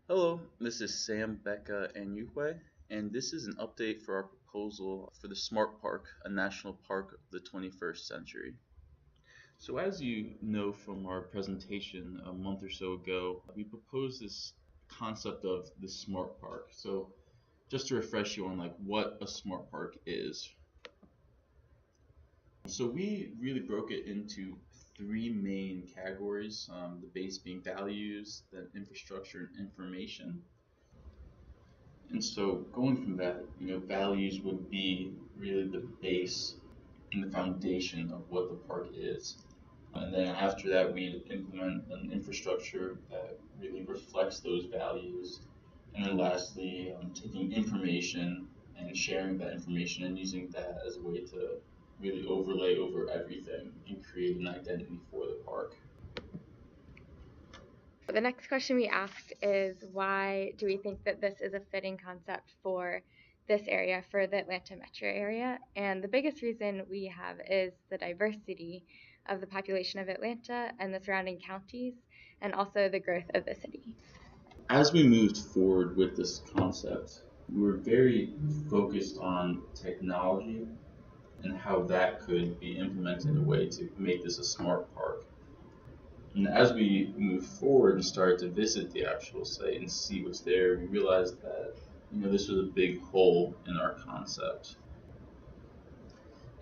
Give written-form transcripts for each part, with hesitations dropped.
Hello, this is Sam, Becca, and Yuhui, and this is an update for our proposal for the Smart Park, a national park of the 21st century. So, as you know from our presentation a month or so ago, we proposed this concept of the Smart Park. So, just to refresh you on what a Smart Park is. So, we really broke it into three main categories, the base being values, then infrastructure and information. And so going from that, values would be really the base and the foundation of what the park is. And then after that, we'd implement an infrastructure that really reflects those values. And then lastly, taking information and sharing that information and using that as a way to really overlay over everything and create an identity for the park. The next question we asked is, why do we think that this is a fitting concept for this area, for the Atlanta metro area? And the biggest reason we have is the diversity of the population of Atlanta and the surrounding counties, and also the growth of the city. As we moved forward with this concept, we were very focused on technology and how that could be implemented in a way to make this a smart park. And as we moved forward and started to visit the actual site and see what's there, we realized that this was a big hole in our concept.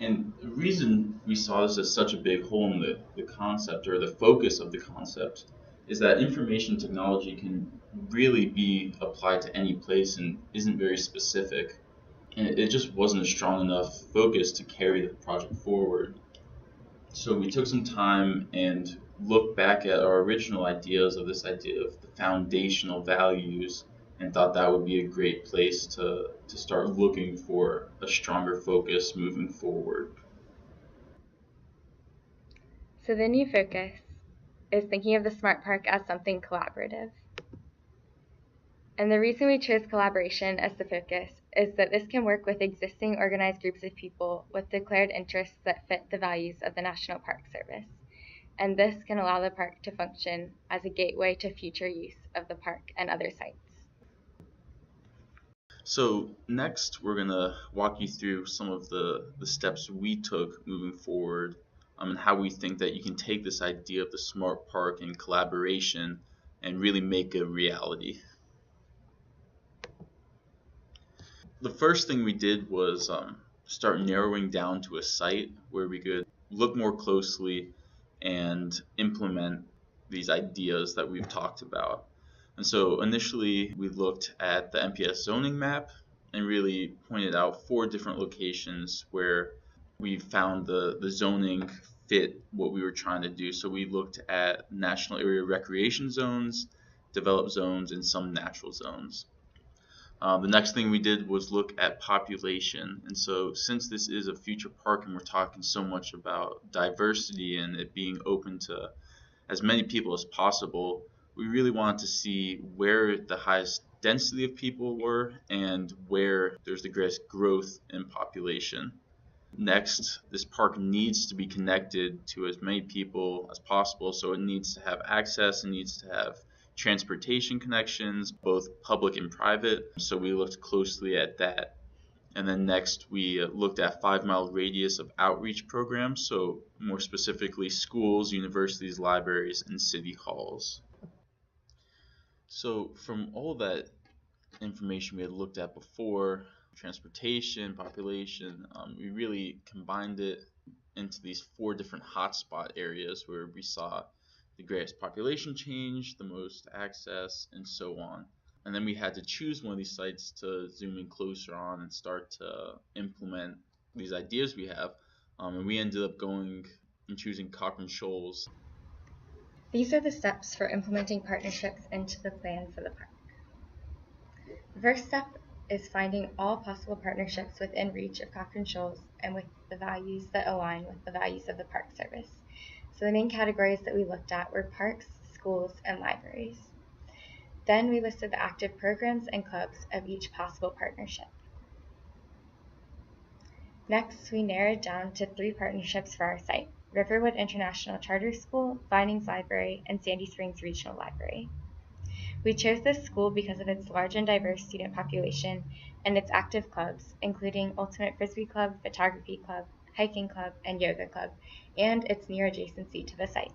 And the reason we saw this as such a big hole in the concept or the focus of the concept is that information technology can really be applied to any place and isn't very specific. And it just wasn't a strong enough focus to carry the project forward. So we took some time and looked back at our original ideas of this idea of the foundational values and thought that would be a great place to start looking for a stronger focus moving forward. So the new focus is thinking of the Smart Park as something collaborative. And the reason we chose collaboration as the focus is that this can work with existing organized groups of people with declared interests that fit the values of the National Park Service. And this can allow the park to function as a gateway to future use of the park and other sites. So next, we're gonna walk you through some of the steps we took moving forward, and how we think that you can take this idea of the smart park and collaboration and really make a reality. The first thing we did was start narrowing down to a site where we could look more closely and implement these ideas that we've talked about. And so initially we looked at the NPS zoning map and really pointed out four different locations where we found the zoning fit what we were trying to do. So we looked at national area recreation zones, developed zones, and some natural zones. The next thing we did was look at population. And so, since this is a future park and we're talking so much about diversity and it being open to as many people as possible, we really wanted to see where the highest density of people were and where there's the greatest growth in population. Next, this park needs to be connected to as many people as possible, so it needs to have access, it needs to have transportation connections, both public and private. So we looked closely at that. And then next, we looked at 5 mile radius of outreach programs, so more specifically, schools, universities, libraries, and city halls. So, from all that information we had looked at before, transportation, population, we really combined it into these four different hotspot areas where we saw the greatest population change, the most access, and so on. And then we had to choose one of these sites to zoom in closer on and start to implement these ideas we have. And we ended up going and choosing Cochrane Shoals. These are the steps for implementing partnerships into the plan for the park. The first step is finding all possible partnerships within reach of Cochrane Shoals and with the values that align with the values of the Park Service. So the main categories that we looked at were parks, schools, and libraries. Then we listed the active programs and clubs of each possible partnership. Next, we narrowed down to 3 partnerships for our site: Riverwood International Charter School, Vinings Library, and Sandy Springs Regional Library. We chose this school because of its large and diverse student population and its active clubs, including Ultimate Frisbee Club, Photography Club, Hiking Club, and Yoga Club, and its near adjacency to the site.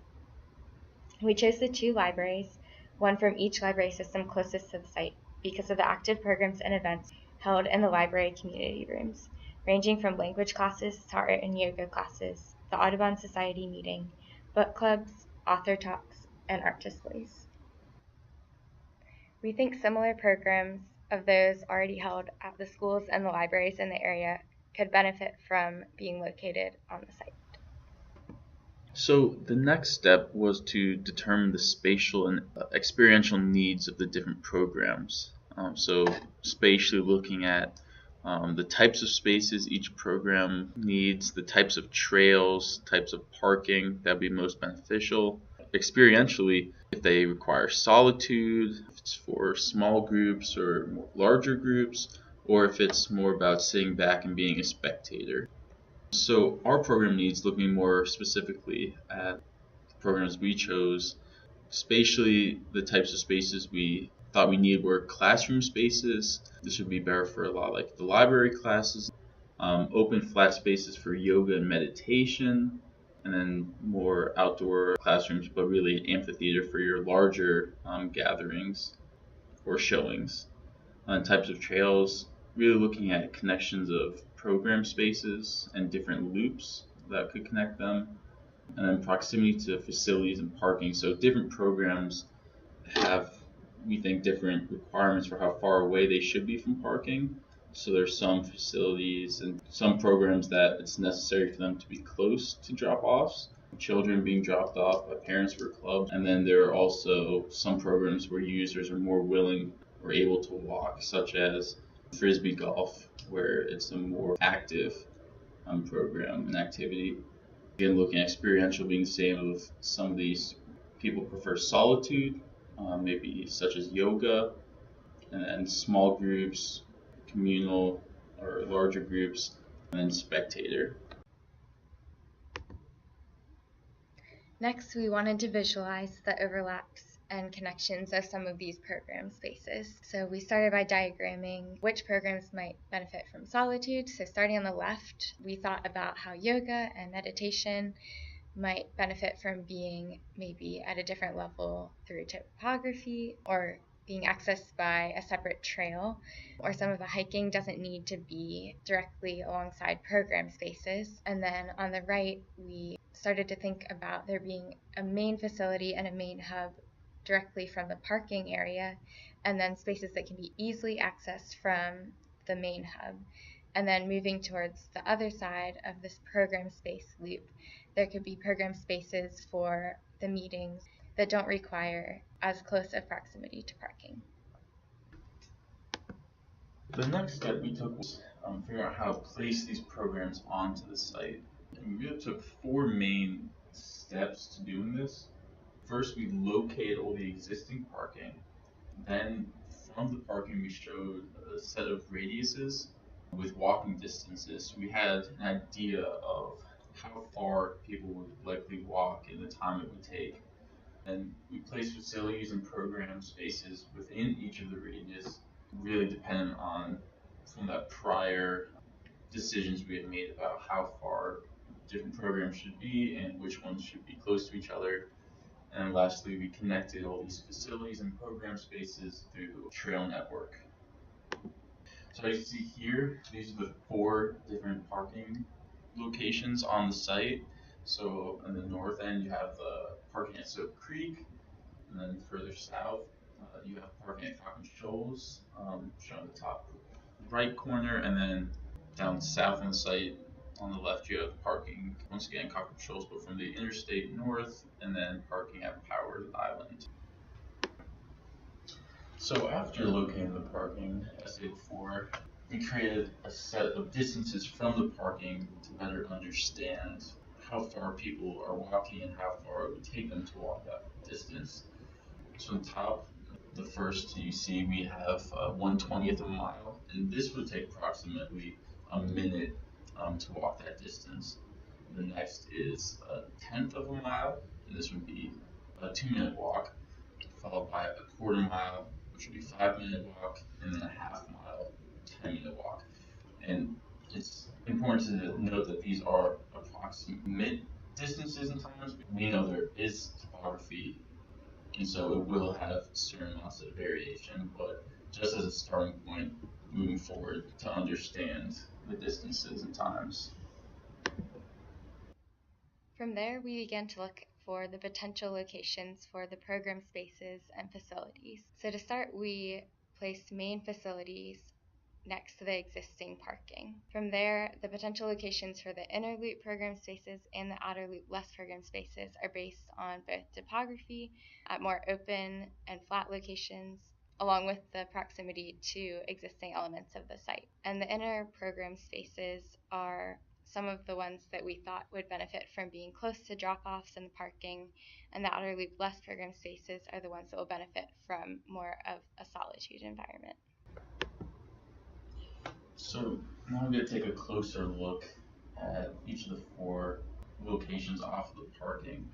We chose the 2 libraries, one from each library system closest to the site, because of the active programs and events held in the library community rooms, ranging from language classes to art and yoga classes, the Audubon Society meeting, book clubs, author talks, and art displays. We think similar programs of those already held at the schools and the libraries in the area could benefit from being located on the site. So the next step was to determine the spatial and experiential needs of the different programs. So spatially looking at the types of spaces each program needs, the types of trails, types of parking that would be most beneficial. Experientially, if they require solitude, if it's for small groups or more larger groups, or if it's more about sitting back and being a spectator. So our program needs, looking more specifically at the programs we chose, spatially the types of spaces we thought we needed were classroom spaces. This would be better for a lot like the library classes, open flat spaces for yoga and meditation, and then more outdoor classrooms, but really amphitheater for your larger gatherings or showings. Types of trails, really looking at connections of program spaces and different loops that could connect them, and then proximity to facilities and parking. So different programs have, we think, different requirements for how far away they should be from parking. So there's some facilities and some programs that it's necessary for them to be close to drop-offs, children being dropped off by parents for clubs, and then there are also some programs where users are more willing or able to walk, such as Frisbee golf, where it's a more active program and activity. Again, looking at experiential being the same of some of these people prefer solitude, maybe such as yoga, and then small groups, communal or larger groups, and then spectator. Next, we wanted to visualize the overlaps and connections of some of these program spaces. So we started by diagramming which programs might benefit from solitude. So starting on the left, we thought about how yoga and meditation might benefit from being maybe at a different level through topography or being accessed by a separate trail, or some of the hiking doesn't need to be directly alongside program spaces. And then on the right, we started to think about there being a main facility and a main hub directly from the parking area, and then spaces that can be easily accessed from the main hub. And then moving towards the other side of this program space loop, there could be program spaces for the meetings that don't require as close of proximity to parking. The next step we took was figuring out how to place these programs onto the site. And we really took 4 main steps to doing this. First, we located all the existing parking. Then, from the parking, we showed a set of radiuses with walking distances. We had an idea of how far people would likely walk and the time it would take. And we placed facilities and program spaces within each of the radius, really dependent on from that prior decisions we had made about how far different programs should be and which ones should be close to each other. And lastly, we connected all these facilities and program spaces through a trail network. So as you see here, these are the 4 different parking locations on the site. So on the north end, you have the parking at Soap Creek, and then further south, you have parking at Cochran Shoals, shown in the top right corner, and then down south on the site, on the left, you have parking, once again, Cochran Shoals, but from the interstate north, and then parking at Powers Island. So after locating the parking, as I said before, we created a set of distances from the parking to better understand how far people are walking and how far it would take them to walk that distance. So on top, the first you see, we have 1/20th of a mile, and this would take approximately a minute to walk that distance. The next is 1/10 of a mile, and this would be a 2-minute walk. followed by a quarter mile, which would be 5 minute walk, and then a half mile, 10 minute walk. And it's important to note that these are approximate distances and times. We know there is topography, and so it will have certain amounts of variation, but just as a starting point moving forward to understand the distances and times. From there, we began to look for the potential locations for the program spaces and facilities. So to start, we placed main facilities next to the existing parking. From there, the potential locations for the inner loop program spaces and the outer loop less program spaces are based on both topography at more open and flat locations, along with the proximity to existing elements of the site. And the inner program spaces are some of the ones that we thought would benefit from being close to drop-offs and the parking, and the outer loop less program spaces are the ones that will benefit from more of a solitude environment. So now I'm going to take a closer look at each of the 4 locations off of the parking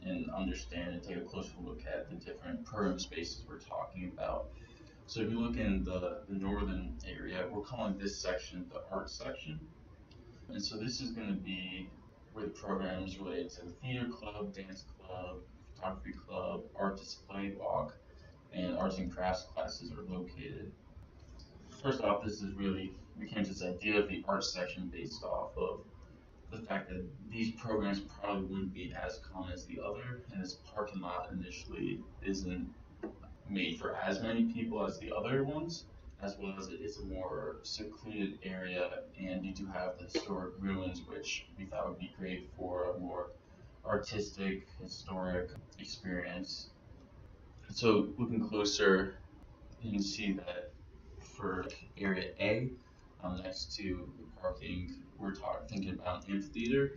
and understand and take a closer look at the different program spaces we're talking about. So if you look in the northern area, we're calling this section the art section. And so this is going to be where the programs related to the theater club, dance club, photography club, art display walk, and arts and crafts classes are located. First off, we came to this idea of the art section based off of the fact that these programs probably wouldn't be as common as the other, and this parking lot initially isn't made for as many people as the other ones, as well as it is a more secluded area, and you do have the historic ruins, which we thought would be great for a more artistic, historic experience. So looking closer, you can see that for area A, next to the parking, we're thinking about an amphitheater,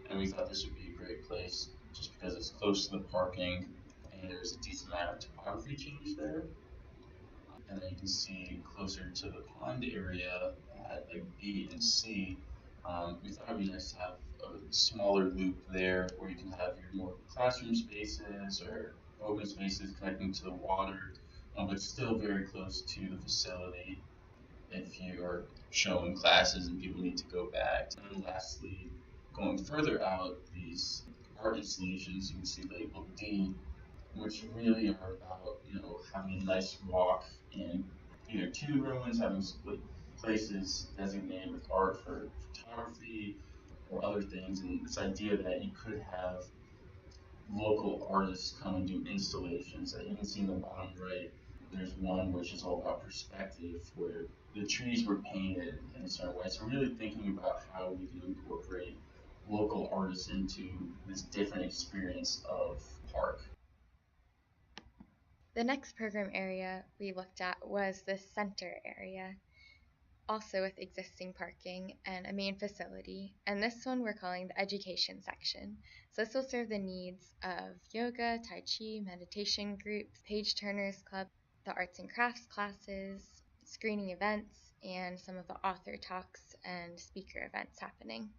and we thought this would be a great place just because it's close to the parking and there's a decent amount of topography change there. And then you can see closer to the pond area at like B and C, we thought it would be nice to have a smaller loop there where you can have your more classroom spaces or open spaces connecting to the water, but still very close to the facility if you are showing classes and people need to go back. And then lastly, going further out, these art installations you can see labeled D, which really are about having a nice walk and either to the ruins, having places designated with art for photography or other things, and this idea that you could have local artists come and do installations. That you can see in the bottom right, there's one which is all about perspective, where the trees were painted in a certain way. So really thinking about how we can incorporate local artists into this different experience of park. The next program area we looked at was the center area, also with existing parking and a main facility, and this one we're calling the education section. So this will serve the needs of yoga, tai chi, meditation groups, page turners club, the arts and crafts classes, screening events, and some of the author talks and speaker events happening.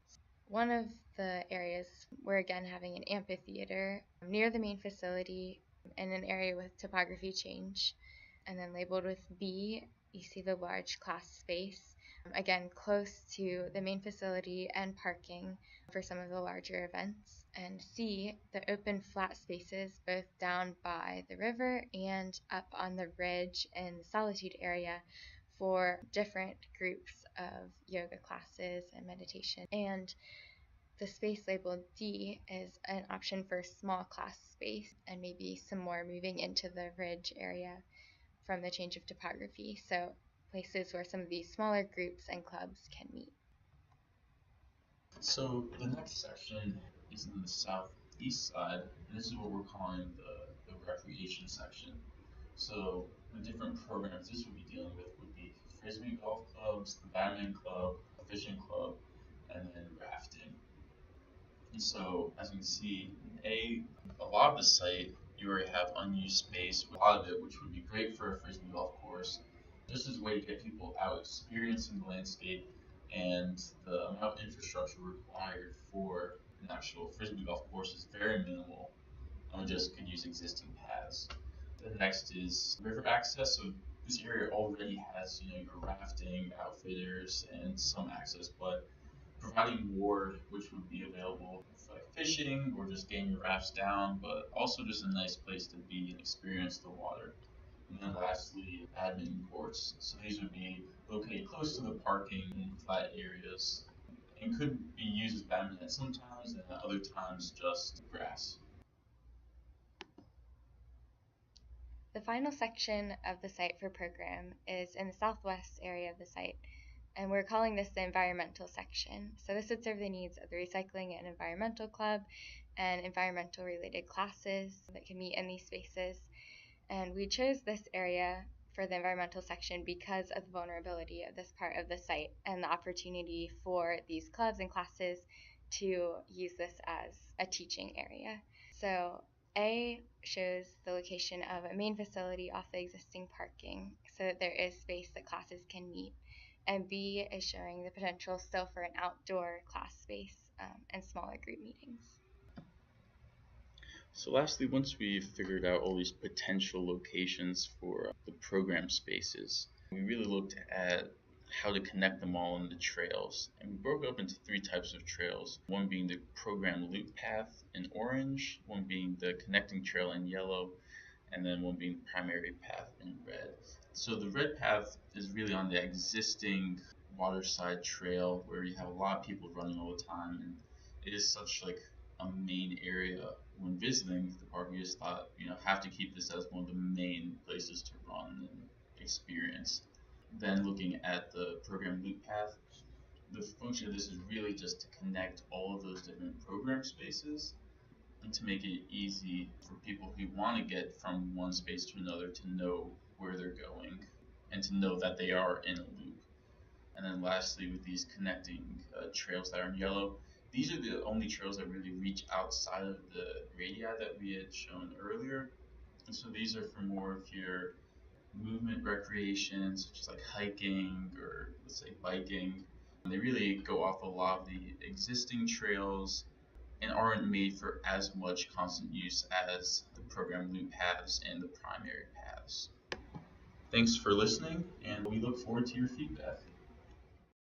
One of the areas we're again having an amphitheater near the main facility in an area with topography change, and then labeled with B, you see the large class space, again close to the main facility and parking for some of the larger events. And C, the open flat spaces both down by the river and up on the ridge in the solitude area for different groups of yoga classes and meditation. And the space labeled D is an option for small class space and maybe some more moving into the ridge area from the change of topography, so places where some of these smaller groups and clubs can meet. So the next section is in the southeast side, and this is what we're calling the recreation section. So the different programs this would be dealing with would be frisbee golf clubs, the badminton club, a fishing club, and then rafting. And so as you can see, a lot of the site you already have unused space, a lot of it, which would be great for a frisbee golf course, just as a way to get people out experiencing the landscape, and the amount of infrastructure required for an actual frisbee golf course is very minimal. I just could use existing paths. The next is river access. So this area already has, your rafting outfitters and some access, but providing more, which would be available for like fishing or just getting your rafts down, but also just a nice place to be and experience the water. And then lastly, admin courts. So these would be located close to the parking and flat areas and could be used as badminton sometimes and at other times just grass. The final section of the site for program is in the southwest area of the site, and we're calling this the environmental section. So this would serve the needs of the recycling and environmental club and environmental related classes that can meet in these spaces. And we chose this area for the environmental section because of the vulnerability of this part of the site and the opportunity for these clubs and classes to use this as a teaching area. So A shows the location of a main facility off the existing parking so that there is space that classes can meet. And B is showing the potential still for an outdoor class space and smaller group meetings. So lastly, once we figured out all these potential locations for the program spaces, we really looked at how to connect them all in the trails. And we broke up into three types of trails, one being the program loop path in orange, one being the connecting trail in yellow, and then one being the primary path in red. So the red path is really on the existing waterside trail where you have a lot of people running all the time, and it is such like a main area when visiting the park. We just thought, have to keep this as one of the main places to run and experience. Then looking at the program loop path, the function of this is really just to connect all of those different program spaces and to make it easy for people who want to get from one space to another to know where they're going and to know that they are in a loop. And then lastly, with these connecting trails that are in yellow, these are the only trails that really reach outside of the radii that we had shown earlier. And so these are for more of your movement recreation, such as like hiking or let's say biking. And they really go off a lot of the existing trails and aren't made for as much constant use as the program loop paths and the primary paths. Thanks for listening, and we look forward to your feedback.